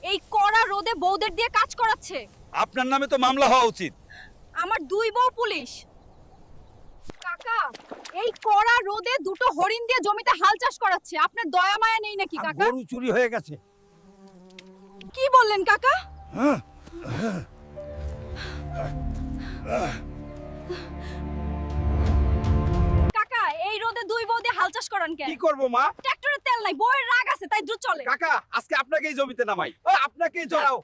এই কড়া রোদে বউদের দিয়ে কাজ করাচ্ছে। আপনার নামে তো মামলা হওয়া উচিত। আমার দুই বউ পুলিশ। কাকা, এই কড়া রোদে দুটো হরিণ দিয়ে জমিতে হাল চাষ করাচ্ছে, আপনার দয়া মায়া নেই নাকি কাকা? গরু চুরি হয়ে গেছে। কি বললেন কাকা? কাকা, এই রোদে দুই বউ দিয়ে হাল চাষ করান কেন? কি করব মা? ট্রাক্টরে তেল নাই, বউয়ের রাগ আছে তাই দ্রুত চলে। কাকা, আজকে আপনাকেই জমিতে নামাই। আপনাকেই চড়াও।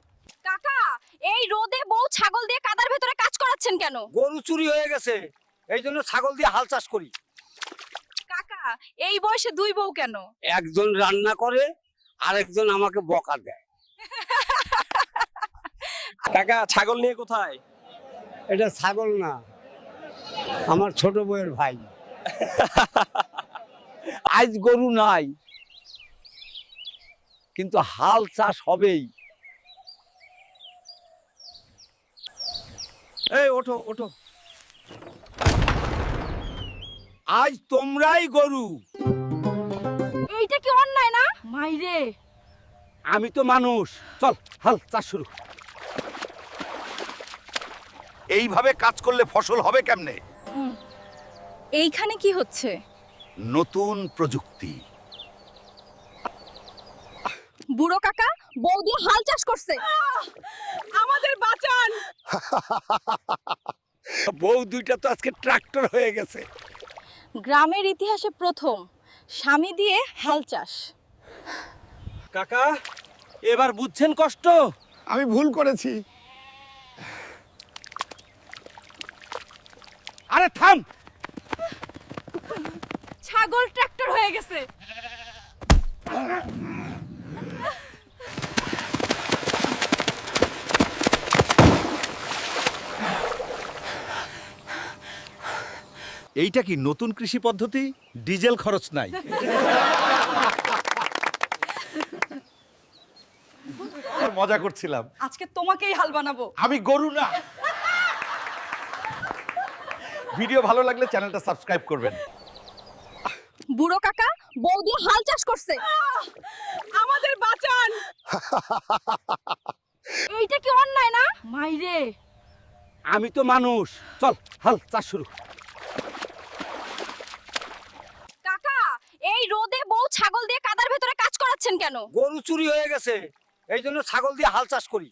কাকা, এই রোদে বউ ছাগল দিয়ে কাদার ভেতরে কাজ করাচ্ছেন কেন? গরু চুরি হয়ে গেছে, এই জন্য ছাগল দিয়ে হাল চাষ করি। কাকা, এই বয়সে দুই বউ কেন? একজন রান্না করে আর একজন আমাকে বকা দেয়। কাকা, ছাগল নিয়ে কোথায়? এটা ছাগল না, আমার ছোট বউয়ের ভাই। আজ গরু নাই, কিন্তু হাল চাষ হবেই। এই ওঠো ওঠো। আজ তোমরাই গরু, এইটা কি অন্যায় না? মাইরে, আমি তো মানুষ। চল, হাল চাষ শুরু। এইভাবে কাজ করলে ফসল হবে কেমনে? এইখানে কি হচ্ছে? নতুন প্রযুক্তি। বুড়ো কাকা বউ দিয়ে হাল চাষ করছে। আমাদের বাঁচান। বউ দুইটা তো আজকে ট্রাক্টর হয়ে গেছে। গ্রামের ইতিহাসে প্রথম স্বামী দিয়ে হাল চাষ। কাকা, এবার বুঝছেন কষ্ট? আমি ভুল করেছি। আরে থাম। ছাগল ট্রাক্টর হয়ে গেছে। এইটা কি নতুন কৃষি পদ্ধতি? ডিজেল খরচ নাই। মজা করছিলাম। আজকে তোমাকেই হাল বানাবো। আমি গরু না। ভিডিও ভালো লাগলে চ্যানেলটা সাবস্ক্রাইব করবেন। বুড়ো কাকা বউ দিয়ে হাল চাষ করছে। আমাদের বাঁচান। এইটা কি অন্যায় না? মাইরে, আমি তো মানুষ। চল, হাল চাষ শুরু। কাকা, এই রোদে বউ ছাগল দিয়ে কাদার ভেতরে কাজ করাচ্ছেন কেন? গরু চুরি হয়ে গেছে, এই জন্য ছাগল দিয়ে হাল চাষ করি।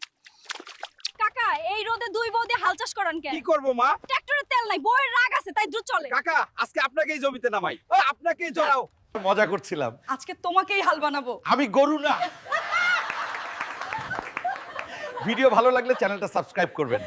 কাকা, এই রোদে দুই বউ দিয়ে হাল চাষ করান কেন? কি করব মা? ট্রাক্টরে তেল নাই, বউয়ের রাগ আছে তাই দ্রুত চলে। কাকা, আজকে আপনাকেই জমিতে নামাই। আপনাকেই চড়াও। মজা করছিলাম। আজকে তোমাকেই হাল বানাবো। আমি গরু না। ভিডিও ভালো লাগলে চ্যানেলটা সাবস্ক্রাইব করবেন।